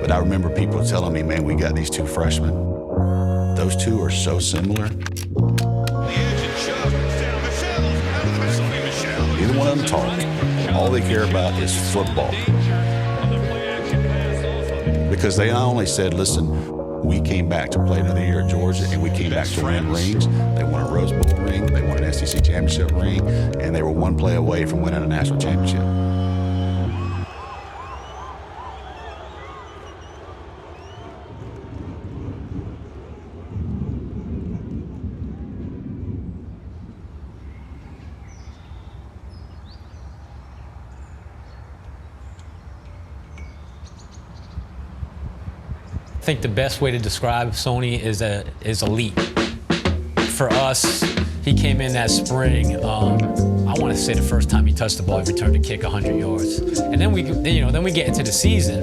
But I remember people telling me, man, we got these two freshmen. Those two are so similar. Neither one of them talk. All they care about is football. Because they not only said, listen, we came back to play another year at Georgia, and we came back to win rings. They won a Rose Bowl ring, they won an SEC championship ring, and they were one play away from winning a national championship. I think the best way to describe Sony is elite. For us, he came in that spring. I want to say the first time he touched the ball, he returned a kick 100 yards, and then we get into the season,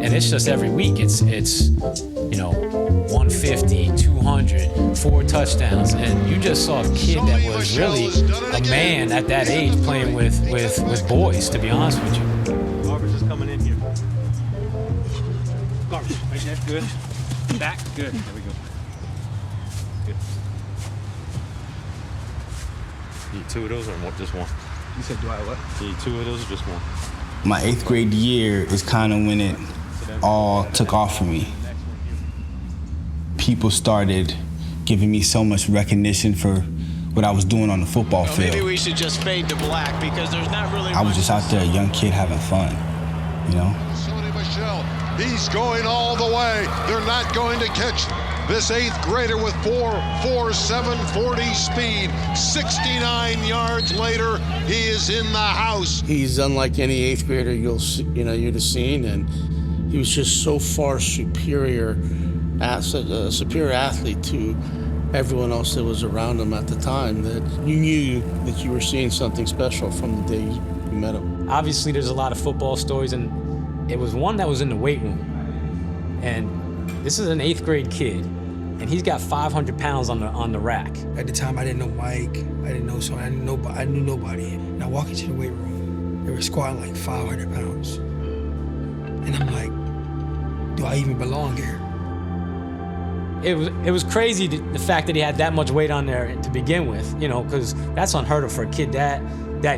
and it's just every week. It's 150, 200, 4 touchdowns, and you just saw a kid that was really a man at that age playing with boys. To be honest with you. Garbage is coming in here. Garbage, right there, good. Back, good. There we go. Good. You need 2 of those or just one? You said, do I what? You need 2 of those or just one? My 8th grade year is kind of when it all took off for me. People started giving me so much recognition for what I was doing on the football field. Maybe we should just fade to black because there's not really. I was just out there, a young kid having fun, you know? Sony Michel, he's going all the way. They're not going to catch this 8th grader with 4.47 40 speed. 69 yards later, he is in the house. He's unlike any 8th grader you'd have seen, and he was just so far superior athlete to everyone else that was around him at the time that you knew that you were seeing something special from the day you met him. Obviously, there's a lot of football stories, and it was one that was in the weight room. And this is an 8th grade kid, and he's got 500 pounds on the rack. At the time, I didn't know Mike, I didn't know Sony, I knew nobody. And I walk into the weight room, they were squatting like 500 pounds. And I'm like, do I even belong here? It was crazy, the fact that he had that much weight on there to begin with, because that's unheard of for a kid that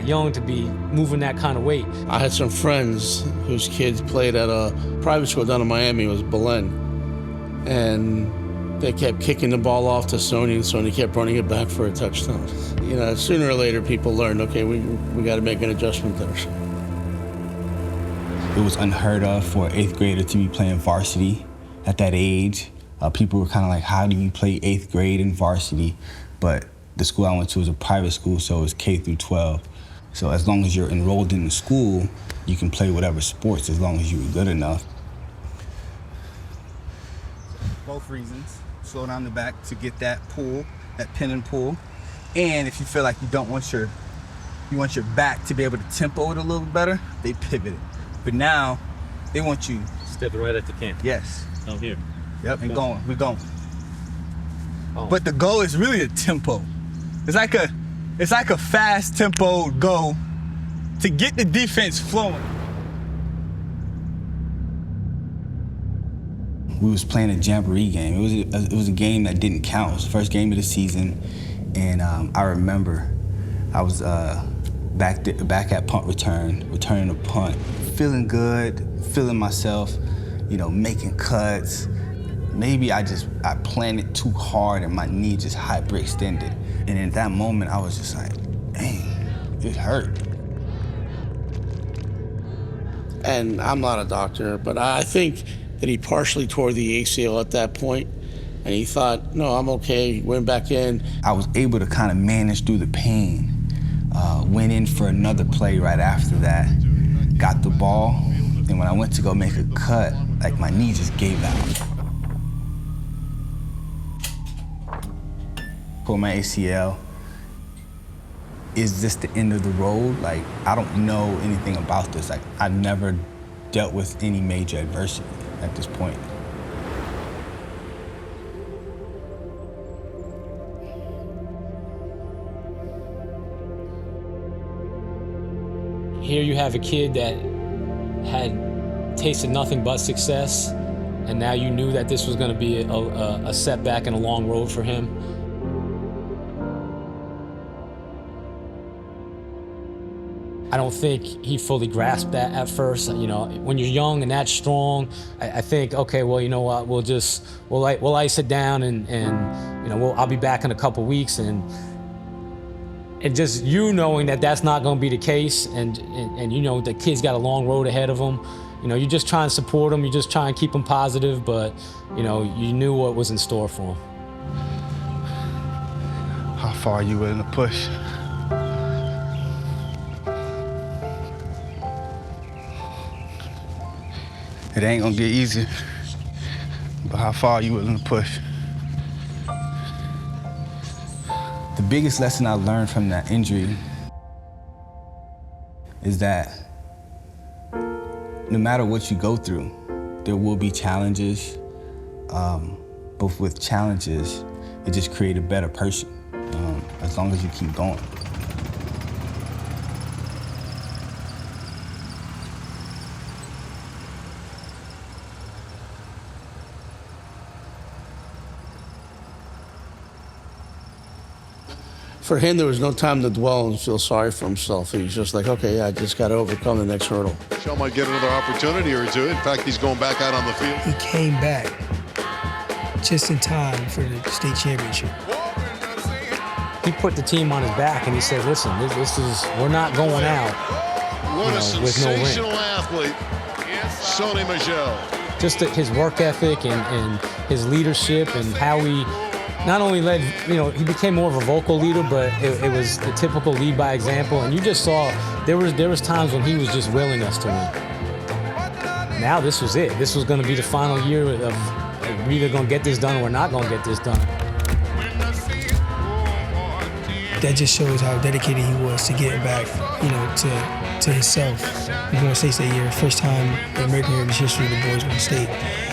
young to be moving that kind of weight. I had some friends whose kids played at a private school down in Miami. It was Belen. And they kept kicking the ball off to Sony, and Sony kept running it back for a touchdown. Sooner or later, people learned, okay, we got to make an adjustment there. It was unheard of for an 8th grader to be playing varsity at that age. People were kind of like, how do you play 8th grade in varsity? But the school I went to was a private school, so it was K through 12. So as long as you're enrolled in the school, you can play whatever sports as long as you were good enough. Both reasons. Slow down the back to get that pull, that pin and pull. And if you feel like you want your back to be able to tempo it a little better, they pivot it. But now, they want you. Step it right at the can. Yes. Down here. Yep, and going, we're going. Oh. But the goal is really a tempo. It's like a fast tempo go to get the defense flowing. We was playing a jamboree game. It was a game that didn't count. It was the first game of the season, and I remember I was back at punt returning a punt, feeling good, feeling myself, making cuts. Maybe I planted too hard and my knee just hyperextended. And in that moment, I was just like, dang, it hurt. And I'm not a doctor, but I think that he partially tore the ACL at that point, and he thought, no, I'm okay, he went back in. I was able to kind of manage through the pain. Went in for another play right after that, got the ball, and when I went to go make a cut, like my knee just gave out. For my ACL, is this the end of the road? Like, I don't know anything about this. Like, I've never dealt with any major adversity at this point. Here you have a kid that had tasted nothing but success, and now you knew that this was going to be a setback and a long road for him. I don't think he fully grasped that at first. You know, when you're young and that strong, I think, okay, well, you know what, we'll ice it down, and you know, I'll be back in a couple weeks, and just you knowing that that's not going to be the case, and you know the kid's got a long road ahead of him. You know, you just try and support him, you just try and keep him positive, but you know, you knew what was in store for him. How far are you willing to push? It ain't gonna get easier, but how far are you willing to push? The biggest lesson I learned from that injury is that no matter what you go through, there will be challenges, but with challenges, it just creates a better person, as long as you keep going. For him, there was no time to dwell and feel sorry for himself. He was just like, okay, yeah, I just got to overcome the next hurdle. Michel might get another opportunity or two. In fact, he's going back out on the field. He came back just in time for the state championship. He put the team on his back and he said, listen, we're not going out What a with no ring. sensational athlete, Sony Michel. Just his work ethic and his leadership and how he not only led, you know, he became more of a vocal leader, but it was the typical lead by example. And you just saw there was times when he was just willing us to win. Now this was it. This was going to be the final year of we're either going to get this done or we're not going to get this done. That just shows how dedicated he was to getting back, you know, to himself. He won state that year, first time in American Heritage history the boys won state,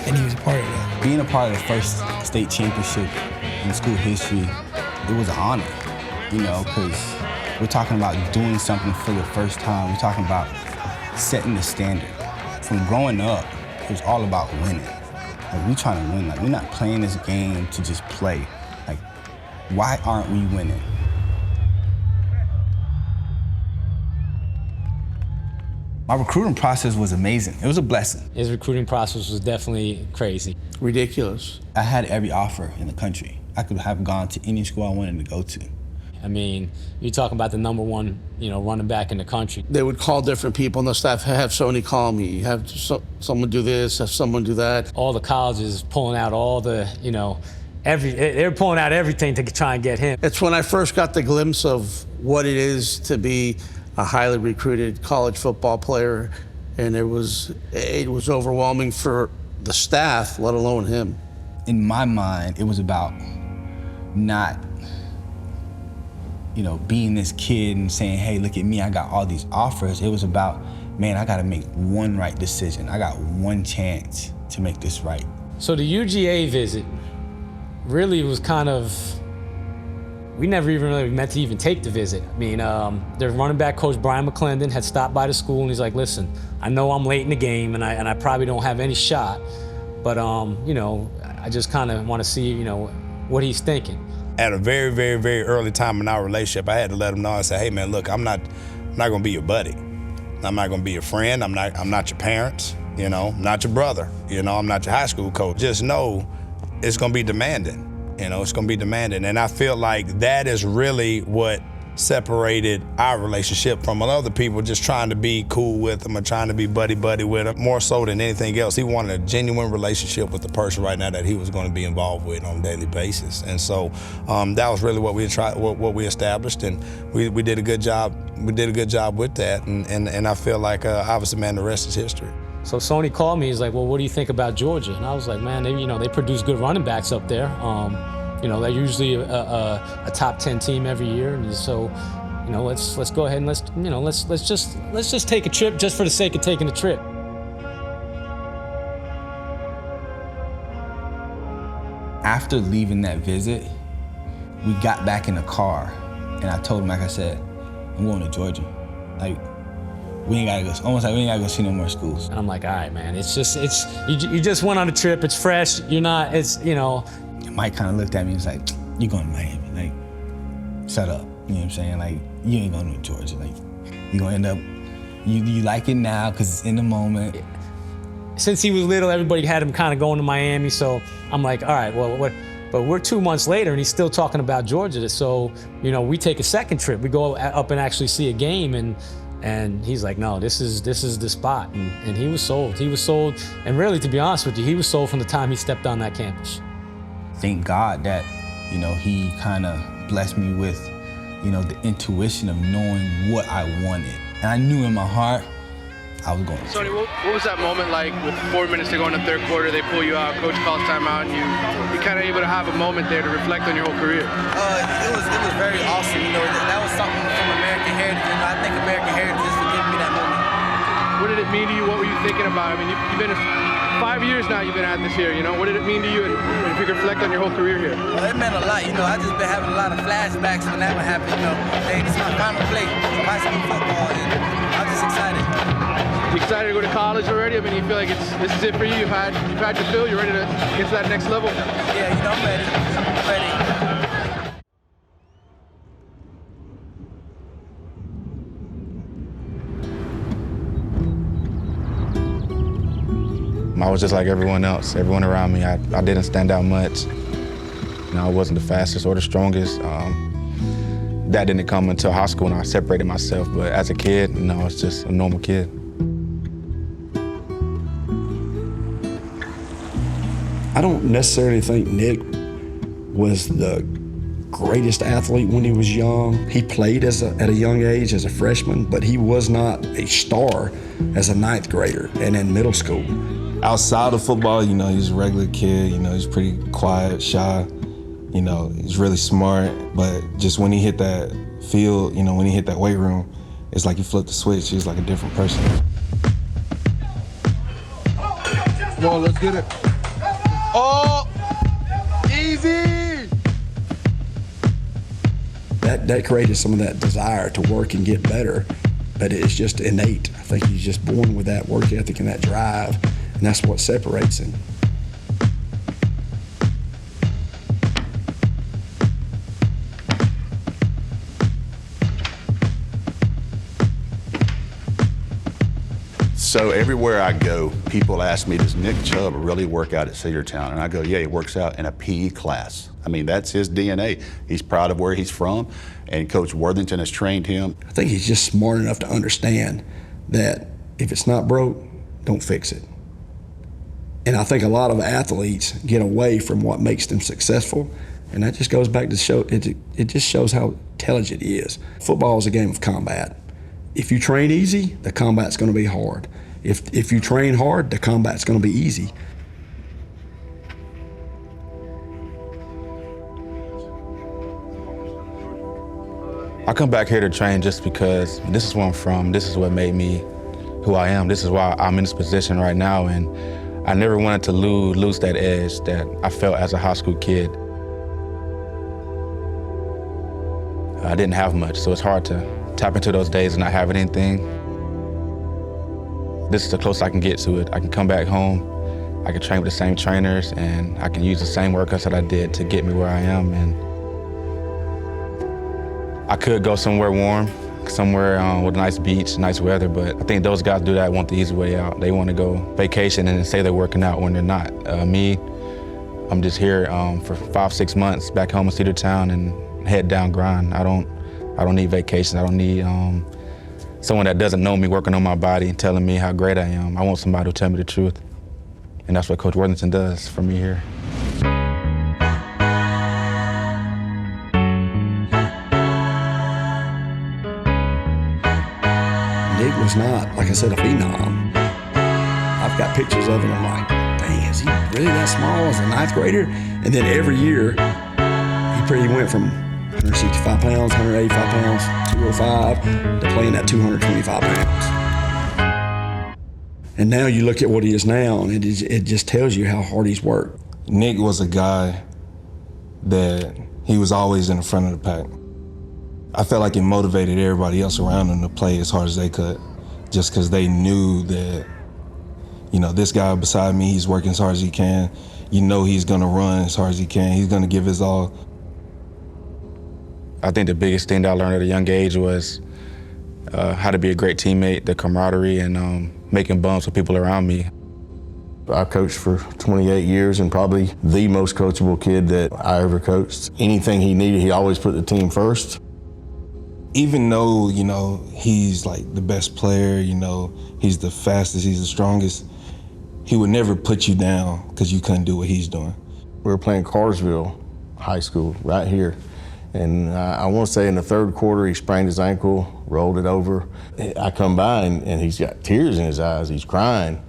and he was a part of that. Being a part of the first state championship in school history, it was an honor, you know, because we're talking about doing something for the first time. We're talking about setting the standard. From growing up, it was all about winning. Like, we trying to win. Like, we're not playing this game to just play. Like, why aren't we winning? My recruiting process was amazing. It was a blessing. His recruiting process was definitely crazy. Ridiculous. I had every offer in the country. I could have gone to any school I wanted to go to. I mean, you're talking about the #1, you know, running back in the country. They would call different people on the staff, have Sony call me, have someone do this, have someone do that. All the colleges pulling out all the, you know, they're pulling out everything to try and get him. It's when I first got the glimpse of what it is to be a highly recruited college football player, and it was overwhelming for the staff, let alone him. In my mind, it was about not, you know, being this kid and saying, hey, look at me, I got all these offers. It was about, man, I gotta make one right decision. I got one chance to make this right. So the UGA visit really was kind of, we never even really meant to even take the visit. I mean, their running back coach, Brian McClendon, had stopped by the school and he's like, listen, I know I'm late in the game and I probably don't have any shot, but you know, I just kind of want to see, you know, what he's thinking. At a very, very, very early time in our relationship, I had to let him know. I said, hey man, look, I'm not gonna be your buddy. I'm not gonna be your friend. I'm not your parents, you know, I'm not your brother, you know, I'm not your high school coach. Just know it's gonna be demanding. You know, it's gonna be demanding. And I feel like that is really what separated our relationship from other people just trying to be cool with him or trying to be buddy-buddy with him. More so than anything else, he wanted a genuine relationship with the person right now that he was gonna be involved with on a daily basis. And so that was really what we established, and we did a good job. We did a good job with that, and I feel like obviously, man, the rest is history. So Sony called me, he's like, well, what do you think about Georgia? And I was like, man, they produce good running backs up there. You know, they're usually a top 10 team every year, and so, you know, let's go ahead and let's just take a trip just for the sake of taking a trip. After leaving that visit, we got back in the car, and I told him, like I said, I'm going to Georgia. Like, We ain't gotta go. Almost like we ain't gotta go see no more schools. And I'm like, all right, man. It's you just went on a trip. It's fresh. You're not. It's And Mike kind of looked at me and was like, "You going to Miami? Like, shut up." You know what I'm saying? Like, you ain't going to Georgia. Like, you gonna end up. You like it now because it's in the moment. Since he was little, everybody had him kind of going to Miami. So I'm like, all right, well, what? But we're 2 months later, and he's still talking about Georgia. So we take a second trip. We go up and actually see a game, and he's like, no, this is the spot. And he was sold. He was sold. And really, to be honest with you, he was sold from the time he stepped on that campus. Thank God that he kind of blessed me with the intuition of knowing what I wanted. And I knew in my heart I was going to. Sony, what was that moment like with 4 minutes to go in the third quarter? They pull you out, coach calls timeout, and you kind of able to have a moment there to reflect on your whole career. It was very awesome. That was something from American Heritage. I think American Heritage is for giving me that moment. What did it mean to you? What were you thinking about? I mean, you've been 5 years now. You've been at this here. What did it mean to you? And if you could reflect on your whole career here. Well, it meant a lot. I just been having a lot of flashbacks when that would happen. Hey, this is my final play in high school football, and I'm just excited. You excited to go to college already? I mean, you feel like this is it for you? You've had your fill. You're ready to get to that next level? Yeah, I'm ready. I'm ready. I was just like everyone else. Everyone around me, I didn't stand out much. I wasn't the fastest or the strongest. That didn't come until high school when I separated myself. But as a kid, I was just a normal kid. I don't necessarily think Nick was the greatest athlete when he was young. He played at a young age as a freshman, but he was not a star as a ninth grader and in middle school. Outside of football, he's a regular kid. He's pretty quiet, shy. He's really smart. But just when he hit that field, when he hit that weight room, it's like he flipped the switch. He's like a different person. Come on, let's get it. Oh, easy. That created some of that desire to work and get better, but it's just innate. I think he's just born with that work ethic and that drive, and that's what separates him. So everywhere I go, people ask me, does Nick Chubb really work out at Cedartown? And I go, yeah, he works out in a PE class. I mean, that's his DNA. He's proud of where he's from, and Coach Worthington has trained him. I think he's just smart enough to understand that if it's not broke, don't fix it. And I think a lot of athletes get away from what makes them successful, and that just goes back to show, it just shows how intelligent he is. Football is a game of combat. If you train easy, the combat's gonna be hard. If you train hard, the combat's gonna be easy. I come back here to train just because this is where I'm from. This is what made me who I am. This is why I'm in this position right now, and I never wanted to lose that edge that I felt as a high school kid. I didn't have much, so it's hard to tap into those days and not have anything. This is the closest I can get to it. I can come back home, I can train with the same trainers, and I can use the same workouts that I did to get me where I am. And I could go somewhere warm, somewhere with a nice beach, nice weather, but I think those guys do that, want the easy way out. They want to go vacation and say they're working out when they're not. Me, I'm just here for 5-6 months back home in Cedartown and head down grind. I don't need vacation. I don't need someone that doesn't know me working on my body and telling me how great I am. I want somebody to tell me the truth. And that's what Coach Worthington does for me here. Nick was not, like I said, a phenom. I've got pictures of him. I'm like, dang, is he really that small as a ninth grader? And then every year, he went from 165 pounds, 185 pounds, 205, to playing at 225 pounds. And now you look at what he is now, and it just tells you how hard he's worked. Nick was a guy that he was always in the front of the pack. I felt like it motivated everybody else around him to play as hard as they could. just because they knew that, you know, this guy beside me, he's working as hard as he can. You know he's gonna run as hard as he can. He's gonna give his all. I think the biggest thing that I learned at a young age was how to be a great teammate, the camaraderie, and making bumps with people around me. I coached for 28 years and probably the most coachable kid that I ever coached. Anything he needed, he always put the team first. Even though, you know, he's like the best player, you know, he's the fastest, he's the strongest, he would never put you down because you couldn't do what he's doing. We were playing Carsville High School right here. And I want to say in the third quarter, he sprained his ankle, rolled it over. I come by and he's got tears in his eyes, he's crying.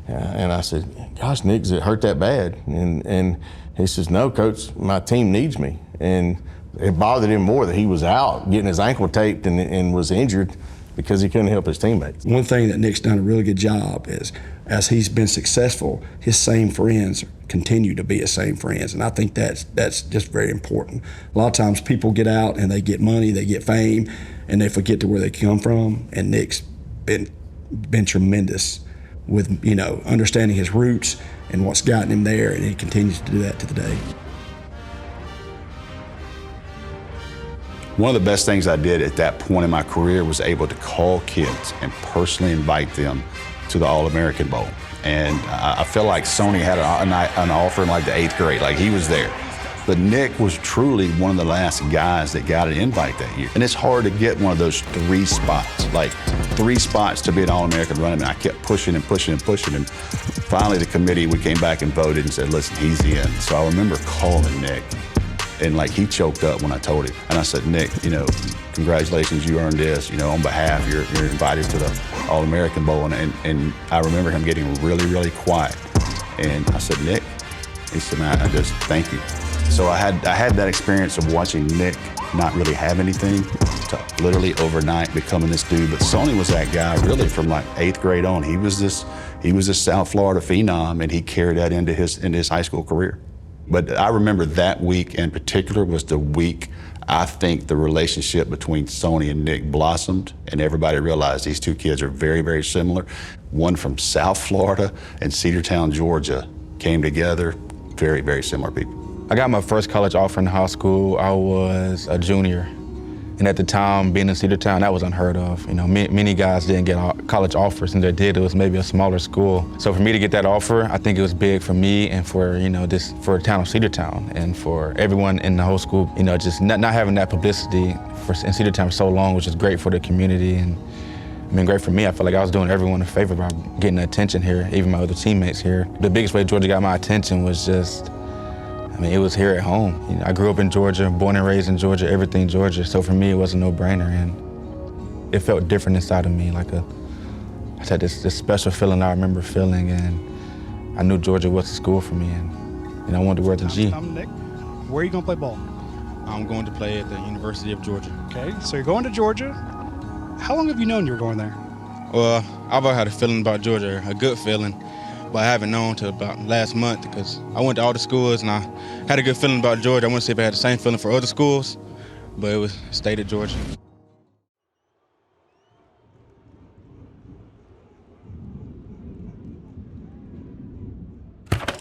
And I said, gosh, Nick, does it hurt that bad? And he says, no, Coach, my team needs me. And it bothered him more that he was out getting his ankle taped and was injured because he couldn't help his teammates. One thing that Nick's done a really good job is, as he's been successful, his same friends continue to be his same friends. And I think that's just very important. A lot of times people get out and they get money, they get fame, and they forget to where they come from. And Nick's been tremendous with, you know, understanding his roots and what's gotten him there, and he continues to do that to the day. One of the best things I did at that point in my career was able to call kids and personally invite them to the All-American Bowl. And I feel like Sony had an offer in like the 8th grade, like he was there. But Nick was truly one of the last guys that got an invite that year. And it's hard to get one of those 3 spots, like 3 spots to be an All-American running man. I kept pushing and pushing and pushing. And finally the committee, we came back and voted and said, listen, he's in. So I remember calling Nick. And like he choked up when I told him. And I said, Nick, you know, congratulations, you earned this. You know, on behalf, you're invited to the All-American Bowl. And I remember him getting really, really quiet. And I said, Nick, he said, man, I just thank you. So I had that experience of watching Nick not really have anything to literally overnight becoming this dude. But Sony was that guy really from like 8th grade on. He was this South Florida phenom, and he carried that into his high school career. But I remember that week in particular was the week I think the relationship between Sony and Nick blossomed, and everybody realized these 2 kids are very, very similar. One from South Florida and Cedartown, Georgia came together, very, very similar people. I got my first college offer in high school. I was a junior. And at the time, being in Cedartown, that was unheard of. You know, many guys didn't get college offers, and they did. It was maybe a smaller school. So for me to get that offer, I think it was big for me and for, you know, for the town of Cedartown and for everyone in the whole school. You know, just not having that publicity in Cedartown for so long, which is great for the community and I mean, great for me. I felt like I was doing everyone a favor by getting the attention here, even my other teammates here. The biggest way Georgia got my attention was just, I mean, it was here at home. You know, I grew up in Georgia, born and raised in Georgia, everything Georgia. So for me, it was a no-brainer, and it felt different inside of me. Like I had this special feeling I remember feeling, and I knew Georgia was the school for me, and I wanted to wear the G. I'm Nick. Where are you going to play ball? I'm going to play at the University of Georgia. Okay, so you're going to Georgia. How long have you known you were going there? Well, I've always had a feeling about Georgia, a good feeling. But I haven't known till about last month because I went to all the schools and I had a good feeling about Georgia. I want to see if I had the same feeling for other schools, but it stayed at Georgia.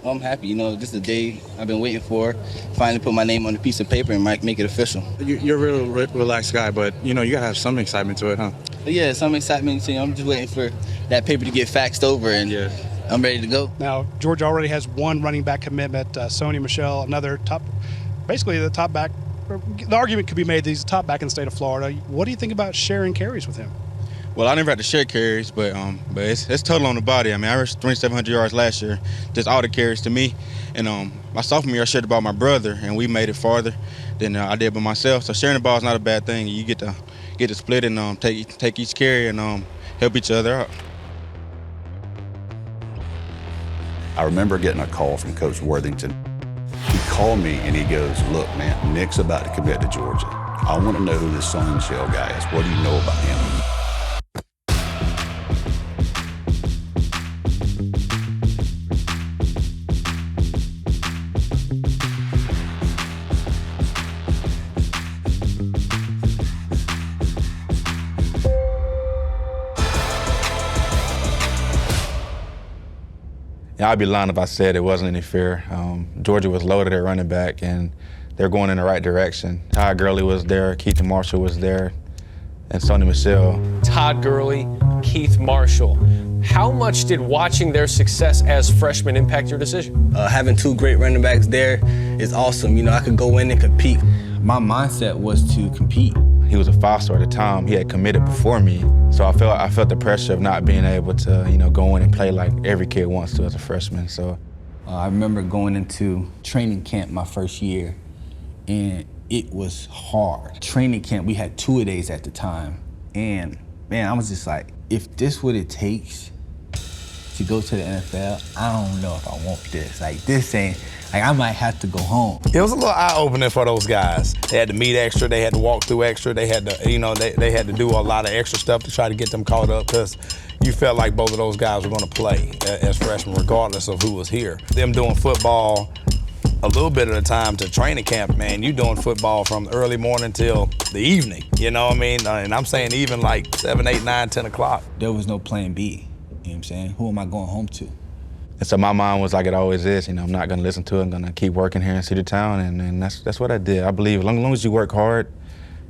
Well, I'm happy. You know, this is the day I've been waiting for. Finally put my name on a piece of paper and make it official. You're a real relaxed guy, but, you know, you got to have some excitement to it, huh? Yeah, some excitement. So, you know, I'm just waiting for that paper to get faxed over, and I'm ready to go. Now, Georgia already has one running back commitment, Sony Michel, another basically the top back. The argument could be made that he's the top back in the state of Florida. What do you think about sharing carries with him? Well, I never had to share carries, but it's total on the body. I mean, I rushed 2,700 yards last year, just all the carries to me. And my sophomore year, I shared the ball with my brother, and we made it farther than I did by myself. So sharing the ball is not a bad thing. You get to split and take each carry and help each other out. I remember getting a call from Coach Worthington. He called me and he goes, look, man, Nick's about to commit to Georgia. I want to know who this Sony Michel guy is. What do you know about him? Yeah, I'd be lying if I said it wasn't any fear. Georgia was loaded at running back, and they're going in the right direction. Todd Gurley was there, Keith Marshall was there, and Sony Michel. Todd Gurley, Keith Marshall. How much did watching their success as freshmen impact your decision? Having two great running backs there is awesome. You know, I could go in and compete. My mindset was to compete. He was a five-star at the time. He had committed before me, so I felt the pressure of not being able to, go in and play like every kid wants to as a freshman. So I remember going into training camp my first year, and it was hard. Training camp, we had 2-a-days at the time, and man, I was just like, if this what it takes to go to the NFL, I don't know if I want this. Like, this ain't, like, I might have to go home. It was a little eye-opening for those guys. They had to meet extra, they had to walk through extra, they had to, they had to do a lot of extra stuff to try to get them caught up, because you felt like both of those guys were gonna play as freshmen, regardless of who was here. Them doing football a little bit of the time to training camp, man, you doing football from early morning till the evening, you know what I mean? And I'm saying even like 7, 8, 9, 10 o'clock. There was no plan B, you know what I'm saying? Who am I going home to? And so my mind was like it always is, I'm not gonna listen to it, I'm gonna keep working here in Cedar Town, and that's what I did. I believe as long as you work hard,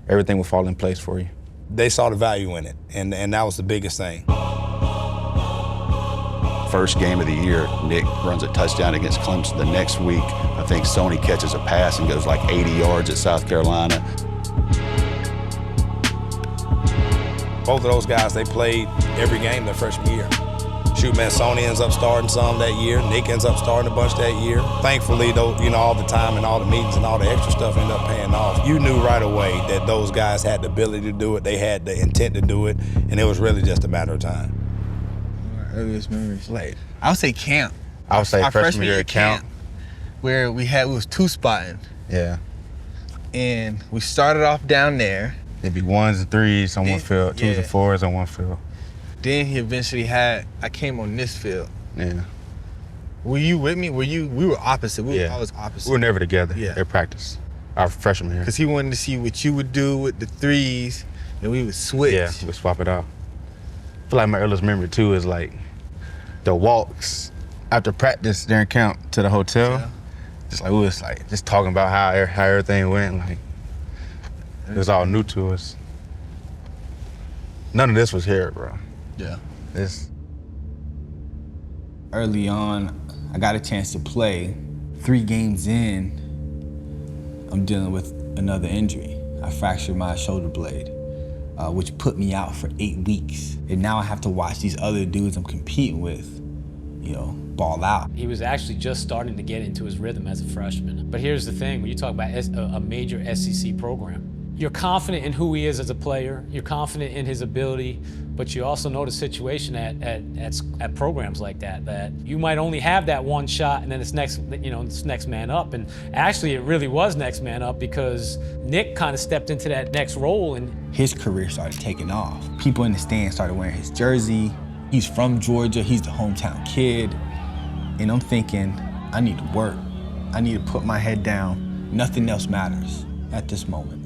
everything will fall in place for you. They saw the value in it, and that was the biggest thing. First game of the year, Nick runs a touchdown against Clemson. The next week, I think Sony catches a pass and goes like 80 yards at South Carolina. Both of those guys, they played every game their freshman year. Shoot, man, Sony ends up starting some that year. Nick ends up starting a bunch that year. Thankfully, though, all the time and all the meetings and all the extra stuff ended up paying off. You knew right away that those guys had the ability to do it, they had the intent to do it, and it was really just a matter of time. Earliest memories, like, I would say camp. I would say our freshman year at camp. Where we was two-spotting. Yeah. And we started off down there. It'd be 1s and 3s on one field, 2s and 4s on one field. Then he eventually I came on this field. Yeah. Were you with me? We were opposite. We were always opposite. We were never together. Yeah. At practice, our freshman year. Because he wanted to see what you would do with the 3s, and we would switch. Yeah, we would swap it out. I feel like my earliest memory too is like the walks after practice during camp to the hotel. Yeah. Just like we was like just talking about how everything went. Like it was all new to us. None of this was here, bro. Yeah. Early on, I got a chance to play. 3 games in, I'm dealing with another injury. I fractured my shoulder blade, which put me out for 8 weeks. And now I have to watch these other dudes I'm competing with, ball out. He was actually just starting to get into his rhythm as a freshman. But here's the thing, when you talk about a major SEC program, you're confident in who he is as a player, you're confident in his ability, but you also know the situation at programs like that you might only have that one shot and then it's next man up. And actually it really was next man up because Nick kind of stepped into that next role and his career started taking off. People in the stands started wearing his jersey. He's from Georgia, he's the hometown kid. And I'm thinking, I need to work. I need to put my head down. Nothing else matters at this moment.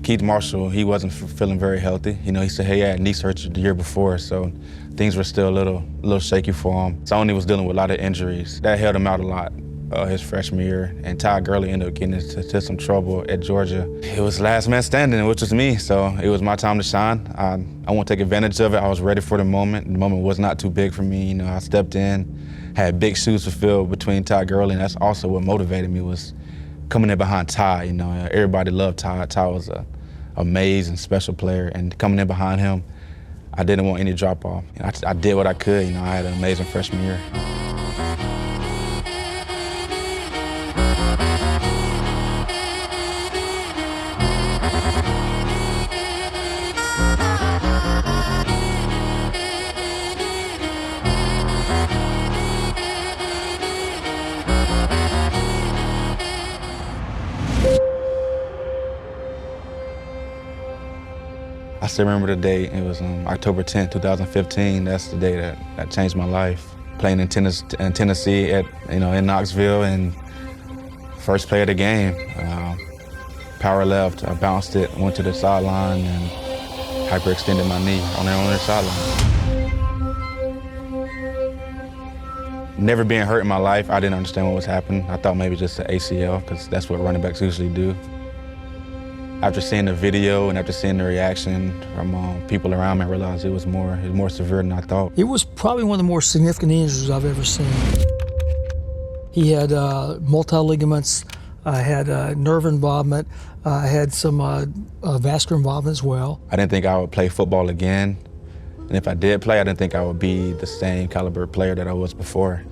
Keith Marshall, he wasn't feeling very healthy. He said he had knee surgery the year before, so things were still a little shaky for him. Sony was dealing with a lot of injuries. That held him out a lot his freshman year, and Todd Gurley ended up getting into some trouble at Georgia. It was last man standing, which was me, so it was my time to shine. I want to take advantage of it. I was ready for the moment. The moment was not too big for me. I stepped in, had big shoes to fill between Todd Gurley, and that's also what motivated me was coming in behind Ty. Everybody loved Ty. Ty was an amazing, special player, and coming in behind him, I didn't want any drop off. I did what I could. I had an amazing freshman year. I still remember the day. It was October 10th, 2015. That's the day that changed my life. Playing in Tennessee in Knoxville, and first play of the game. Power left, I bounced it, went to the sideline, and hyperextended my knee on the sideline. Never being hurt in my life, I didn't understand what was happening. I thought maybe just an ACL, because that's what running backs usually do. After seeing the video and after seeing the reaction from people around me, I realized it was more severe than I thought. It was probably one of the more significant injuries I've ever seen. He had multi-ligaments, I had nerve involvement, I had some vascular involvement as well. I didn't think I would play football again. And if I did play, I didn't think I would be the same caliber player that I was before.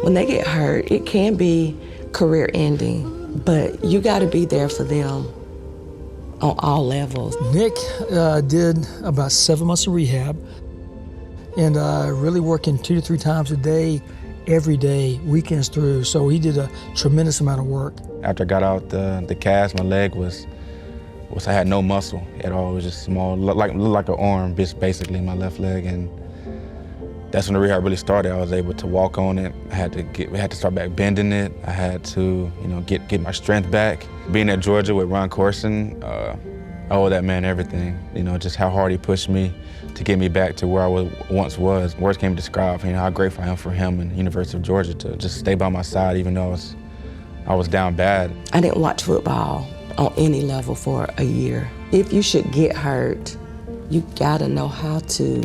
When they get hurt, it can be career ending, but you got to be there for them on all levels. Nick did about 7 months of rehab and really working 2 to 3 times a day, every day, weekends through. So he did a tremendous amount of work. After I got out the cast, my leg I had no muscle at all. It was just small, looked like an arm, basically, my left leg. And that's when the rehab really started. I was able to walk on it. I had to start back bending it. I had to, get my strength back. Being at Georgia with Ron Corson, I owe that man everything. Just how hard he pushed me to get me back to where I once was. Words can't describe, how grateful I am for him and the University of Georgia to just stay by my side, even though I was down bad. I didn't watch football on any level for a year. If you should get hurt, you gotta know how to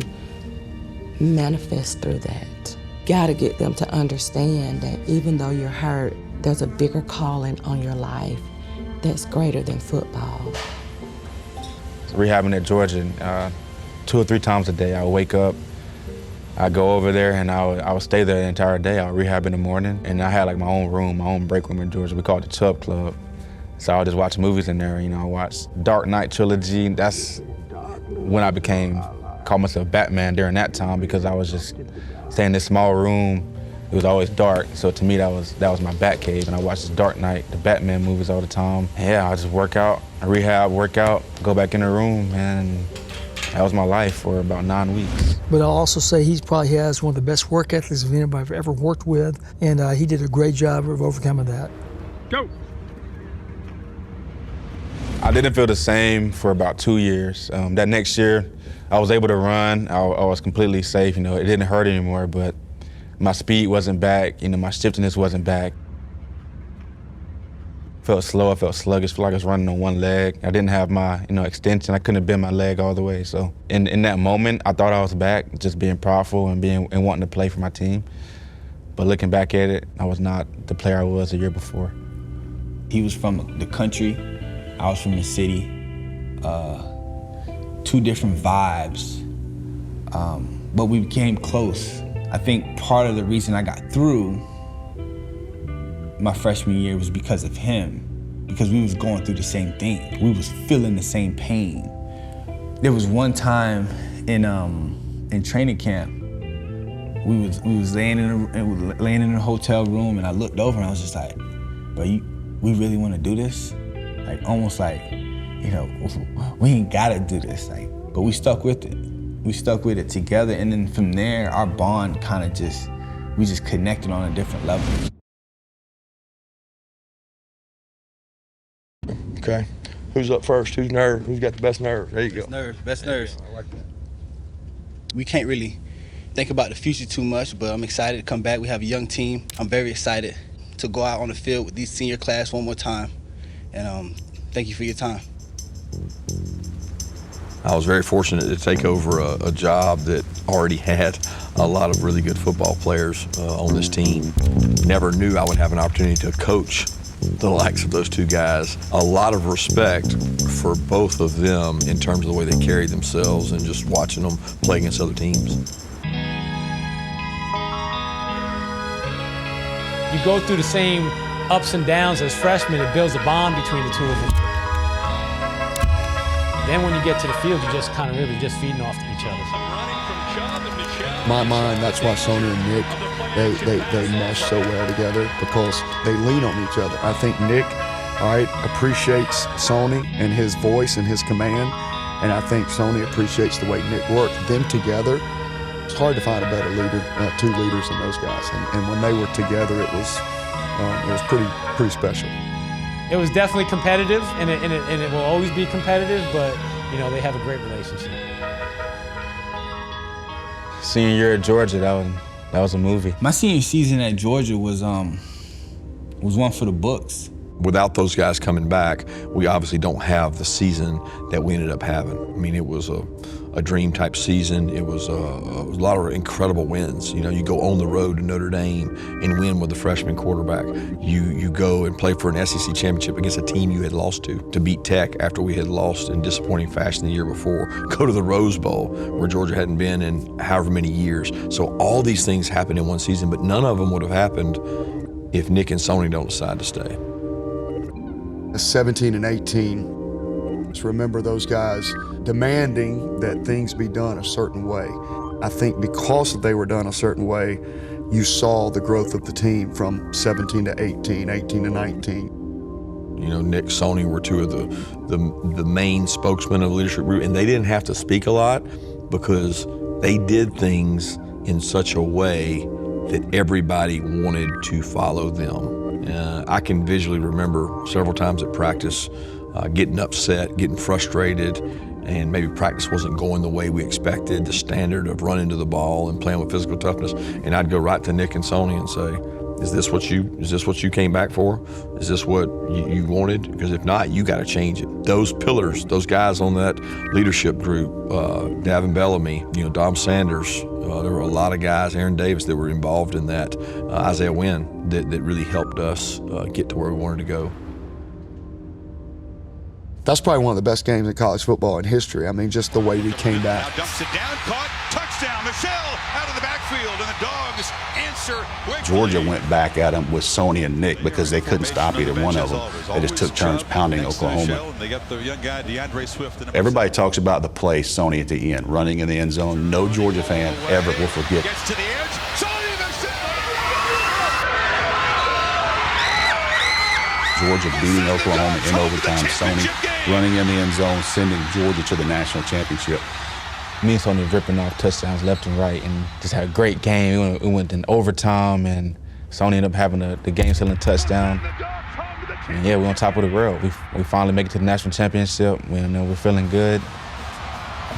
manifest through that. Gotta get them to understand that even though you're hurt, there's a bigger calling on your life that's greater than football. Rehabbing at Georgia, 2 or 3 times a day, I would wake up, I'd go over there and I would stay there the entire day. I would rehab in the morning, and I had like my own room, my own break room in Georgia. We called it the Chubb Club. So I would just watch movies in there. I watched Dark Knight trilogy. That's when I called myself Batman during that time, because I was just staying in this small room. It was always dark, so to me that was my bat cave, and I watched the Dark Knight, the Batman movies all the time. Yeah, I just work out, rehab, work out, go back in the room, and that was my life for about 9 weeks. But I'll also say he probably has one of the best work ethics of anybody I've ever worked with, and he did a great job of overcoming that. Go. I didn't feel the same for about 2 years. That next year, I was able to run. I was completely safe. It didn't hurt anymore, but my speed wasn't back. My shiftiness wasn't back. Felt slow. I felt sluggish. Felt like I was running on one leg. I didn't have my extension. I couldn't bend my leg all the way. So in that moment, I thought I was back, just being prideful and wanting to play for my team. But looking back at it, I was not the player I was the year before. He was from the country. I was from the city. 2 different vibes, but we became close. I think part of the reason I got through my freshman year was because of him, because we was going through the same thing. We was feeling the same pain. There was one time in training camp, we was laying in a hotel room, and I looked over and I was just like, bro, we really want to do this? Like, almost like, we ain't gotta do this, but we stuck with it. We stuck with it together, and then from there, our bond we just connected on a different level. Okay, who's up first? Who's got the best nerve? There you go. Best nerves. I like that. We can't really think about the future too much, but I'm excited to come back. We have a young team. I'm very excited to go out on the field with these senior class one more time, and thank you for your time. I was very fortunate to take over a job that already had a lot of really good football players on this team. Never knew I would have an opportunity to coach the likes of those 2 guys. A lot of respect for both of them in terms of the way they carry themselves and just watching them play against other teams. You go through the same ups and downs as freshmen. It builds a bond between the 2 of them. Then when you get to the field, you're just kind of really just feeding off to each other. My mind, that's why Sony and Nick, they mesh so well together, because they lean on each other. I think Nick, appreciates Sony and his voice and his command, and I think Sony appreciates the way Nick worked. Them together, it's hard to find a better leader, 2 leaders than those guys. And when they were together, it was pretty special. It was definitely competitive, and it will always be competitive, but they have a great relationship. Senior year at Georgia, that was a movie. My senior season at Georgia was one for the books. Without those guys coming back, we obviously don't have the season that we ended up having. I mean, it was a dream type season. It was a lot of incredible wins. You go on the road to Notre Dame and win with the freshman quarterback. You go and play for an SEC championship against a team you had lost to beat Tech after we had lost in disappointing fashion the year before. Go to the Rose Bowl where Georgia hadn't been in however many years. So all these things happened in one season, but none of them would have happened if Nick and Sony don't decide to stay. 17 and 18, just remember those guys demanding that things be done a certain way. I think because they were done a certain way, you saw the growth of the team from 17 to 18, 18 to 19. Nick, Sony were two of the main spokesmen of the leadership group, and they didn't have to speak a lot because they did things in such a way that everybody wanted to follow them. I can visually remember several times at practice getting upset, getting frustrated, and maybe practice wasn't going the way we expected, the standard of running to the ball and playing with physical toughness. And I'd go right to Nick and Sony and say, is this what you came back for? Is this what you wanted? Because if not, you got to change it. Those pillars, those guys on that leadership group, Davin Bellamy, Dom Sanders, there were a lot of guys, Aaron Davis, that were involved in that, Isaiah Wynn, that really helped us get to where we wanted to go. That's probably one of the best games in college football in history. I mean, just the way we came back. Now dumps it down, caught, touchdown. Michel out of the backfield, and the Dogs answer. Georgia went back at him with Sony and Nick because they couldn't stop either one of them. They just took turns pounding Oklahoma. They got the young guy, DeAndre Swift. Everybody talks about the play, Sony at the end, running in the end zone. No Georgia fan ever will forget. Gets to the edge. Sony Michel. Georgia beating Oklahoma in overtime. Sony running in the end zone, sending Georgia to the national championship. Me and Sony ripping off touchdowns left and right and just had a great game. We went in overtime, and Sony ended up having the game-sealing touchdown. And yeah, we're on top of the world. We finally make it to the national championship. We're feeling good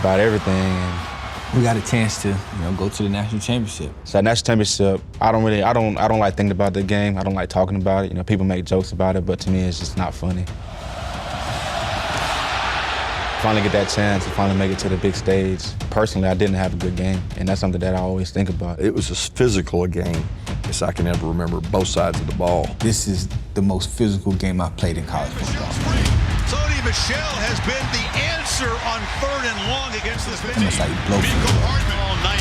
about everything. And we got a chance to go to the national championship. So that national championship, I don't like thinking about the game. I don't like talking about it. People make jokes about it, but to me, it's just not funny. Finally get that chance to finally make it to the big stage. Personally, I didn't have a good game, and that's something that I always think about. It was as physical a game as I can ever remember, both sides of the ball. This is the most physical game I've played in college football. Sony Michel has been the answer on 3rd and long against this team. Almost like blow Miko Hardman all night.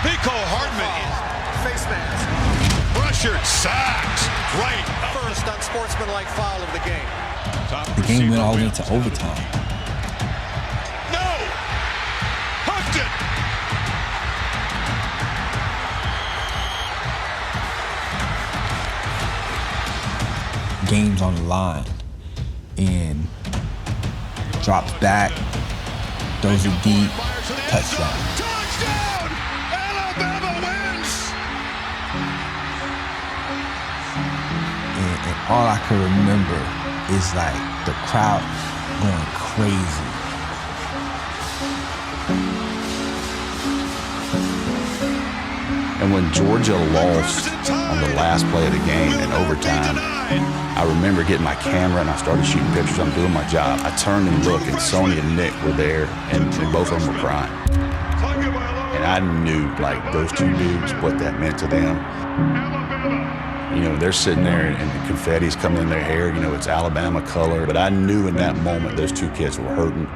Miko Hardman face mask. Pressured, sacked, right. First unsportsmanlike foul of the game. The game went all the way to overtime. No! Hooked it! Game's on the line, and drops back, throws it deep, touchdown. Touchdown! Alabama wins! And all I can remember is like the crowd going crazy. And when Georgia lost on the last play of the game in overtime, I remember getting my camera and I started shooting pictures. I'm doing my job. I turned and looked, and Sony and Nick were there, and both of them were crying. And I knew, like, those two dudes, what that meant to them. They're sitting there and the confetti's coming in their hair. It's Alabama color. But I knew in that moment those two kids were hurting.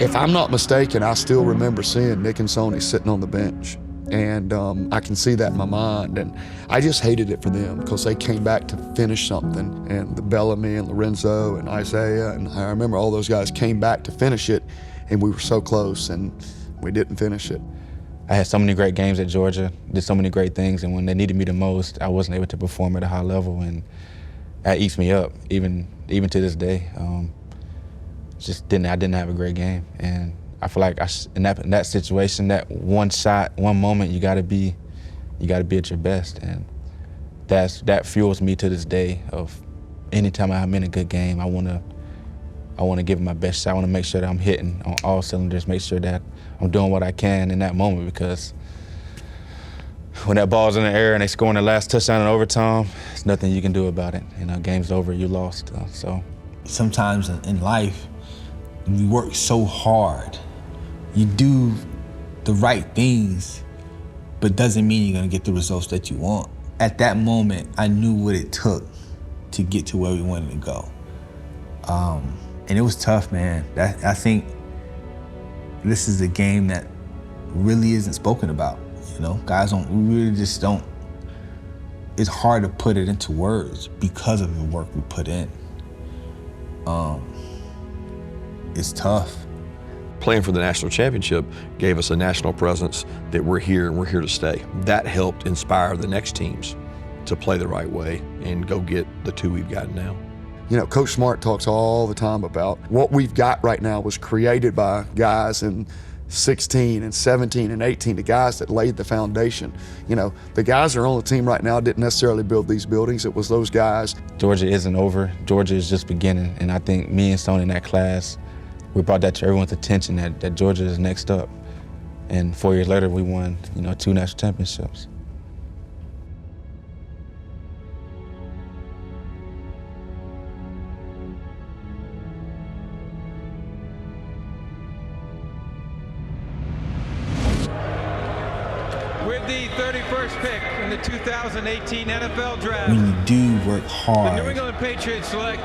If I'm not mistaken, I still remember seeing Nick and Sony sitting on the bench. And I can see that in my mind. And I just hated it for them because they came back to finish something. And the Bellamy and Lorenzo and Isaiah, and I remember all those guys came back to finish it, and we were so close, and we didn't finish it. I had so many great games at Georgia, did so many great things, and when they needed me the most, I wasn't able to perform at a high level, and that eats me up, even to this day. I didn't have a great game, and I feel like in that situation, that one shot, one moment, you gotta be at your best, and that fuels me to this day of anytime I'm in a good game, I want to give it my best shot. I want to make sure that I'm hitting on all cylinders, make sure that I'm doing what I can in that moment, because when that ball's in the air and they score in the last touchdown in overtime, there's nothing you can do about it. You know, game's over, you lost. So sometimes in life, you work so hard, you do the right things, but doesn't mean you're gonna get the results that you want. At that moment, I knew what it took to get to where we wanted to go. And it was tough, man. I think this is a game that really isn't spoken about. You know, guys we really just don't, it's hard to put it into words because of the work we put in. It's tough. Playing for the national championship gave us a national presence that we're here and we're here to stay. That helped inspire the next teams to play the right way and go get the 2 we've got now. You know, Coach Smart talks all the time about what we've got right now was created by guys in 16 and 17 and 18, the guys that laid the foundation. You know, the guys that are on the team right now didn't necessarily build these buildings. It was those guys. Georgia isn't over. Georgia is just beginning. And I think me and Sony in that class, we brought that to everyone's attention that Georgia is next up. And 4 years later, we won, 2 national championships. With the 31st pick in the 2018 NFL Draft, When you do work hard, the New England Patriots select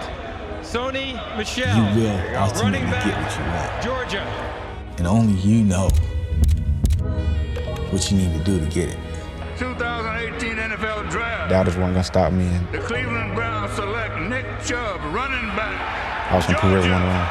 Sony Michel, you will ultimately running back, get what you want. Georgia. And only you know what you need to do to get it. 2018 NFL Draft. Doubters weren't gonna stop me, and The Cleveland Browns select Nick Chubb, running back. I was gonna prove everyone wrong.